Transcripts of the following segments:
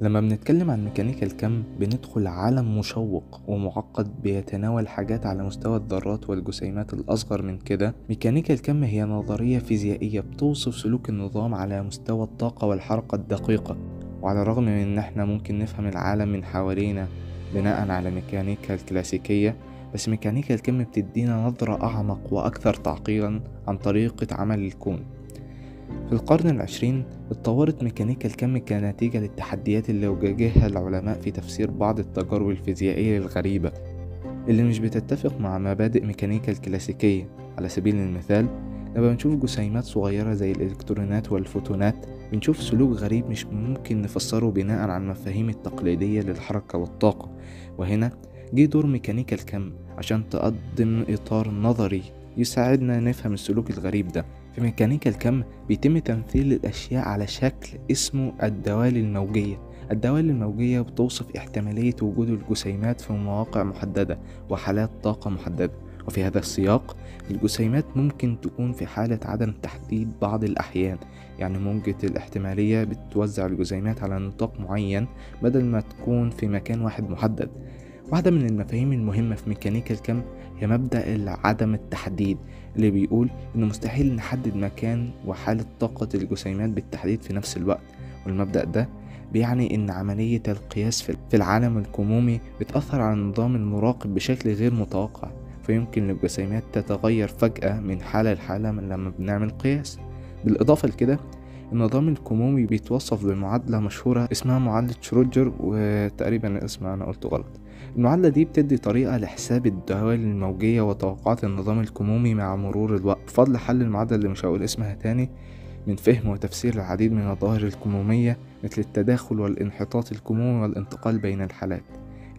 لما بنتكلم عن ميكانيكا الكم بندخل عالم مشوق ومعقد بيتناول حاجات على مستوى الذرات والجسيمات الأصغر من كده. ميكانيكا الكم هي نظرية فيزيائية بتوصف سلوك النظام على مستوى الطاقة والحركة الدقيقة. وعلى الرغم من إن احنا ممكن نفهم العالم من حوالينا بناء على ميكانيكا الكلاسيكية، بس ميكانيكا الكم بتدينا نظرة أعمق وأكثر تعقيدا عن طريقة عمل الكون. في القرن العشرين اتطورت ميكانيكا الكم كنتيجة للتحديات اللي واجهها العلماء في تفسير بعض التجارب الفيزيائية الغريبة اللي مش بتتفق مع مبادئ ميكانيكا الكلاسيكية. على سبيل المثال، لما بنشوف جسيمات صغيرة زي الإلكترونات والفوتونات بنشوف سلوك غريب مش ممكن نفسره بناء على المفاهيم التقليدية للحركة والطاقة. وهنا جه دور ميكانيكا الكم عشان تقدم إطار نظري يساعدنا نفهم السلوك الغريب ده. في ميكانيكا الكم بيتم تمثيل الأشياء على شكل اسمه الدوال الموجية. الدوال الموجية بتوصف احتمالية وجود الجسيمات في مواقع محددة وحالات طاقة محددة، وفي هذا السياق الجسيمات ممكن تكون في حالة عدم تحديد بعض الأحيان. يعني موجة الاحتمالية بتوزع الجسيمات على نطاق معين بدل ما تكون في مكان واحد محدد. واحدة من المفاهيم المهمة في ميكانيكا الكم هي مبدأ عدم التحديد، اللي بيقول إنه مستحيل نحدد مكان وحالة طاقة الجسيمات بالتحديد في نفس الوقت. والمبدأ ده بيعني إن عملية القياس في العالم الكمومي بتأثر على النظام المراقب بشكل غير متوقع، فيمكن للجسيمات تتغير فجأة من حالة لحالة لما بنعمل قياس. بالإضافة لكده، النظام الكمومي بيتوصف بمعادلة مشهورة اسمها معادلة شرودنجر، وتقريبا الاسم أنا قلته غلط. المعادلة دي بتدي طريقة لحساب الدوال الموجية وتوقعات النظام الكمومي مع مرور الوقت. بفضل حل المعادلة اللي مش هقول اسمها تاني، من فهم وتفسير العديد من الظواهر الكمومية مثل التداخل والانحطاط الكمومي والانتقال بين الحالات.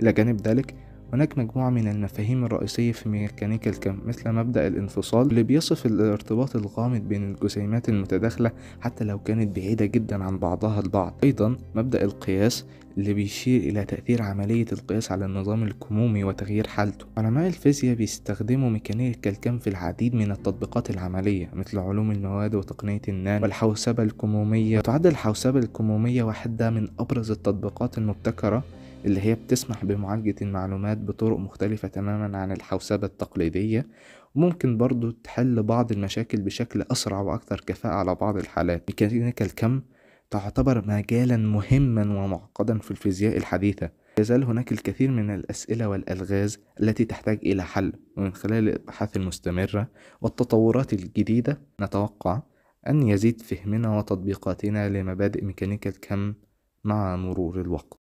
إلى جانب ذلك، هناك مجموعة من المفاهيم الرئيسية في ميكانيكا الكم مثل مبدأ الانفصال اللي بيصف الارتباط الغامض بين الجسيمات المتداخلة حتى لو كانت بعيدة جدا عن بعضها البعض. أيضا مبدأ القياس اللي بيشير إلى تأثير عملية القياس على النظام الكمومي وتغيير حالته. علماء الفيزياء بيستخدموا ميكانيكا الكم في العديد من التطبيقات العملية مثل علوم المواد وتقنية النانو والحوسبة الكمومية. وتعد الحوسبة الكمومية واحدة من أبرز التطبيقات المبتكرة اللي هي بتسمح بمعالجة المعلومات بطرق مختلفة تماما عن الحوسبة التقليدية، وممكن برضو تحل بعض المشاكل بشكل أسرع وأكثر كفاءة على بعض الحالات. ميكانيكا الكم تعتبر مجالا مهما ومعقدا في الفيزياء الحديثة. يزال هناك الكثير من الأسئلة والألغاز التي تحتاج إلى حل، ومن خلال الأبحاث المستمرة والتطورات الجديدة نتوقع أن يزيد فهمنا وتطبيقاتنا لمبادئ ميكانيكا الكم مع مرور الوقت.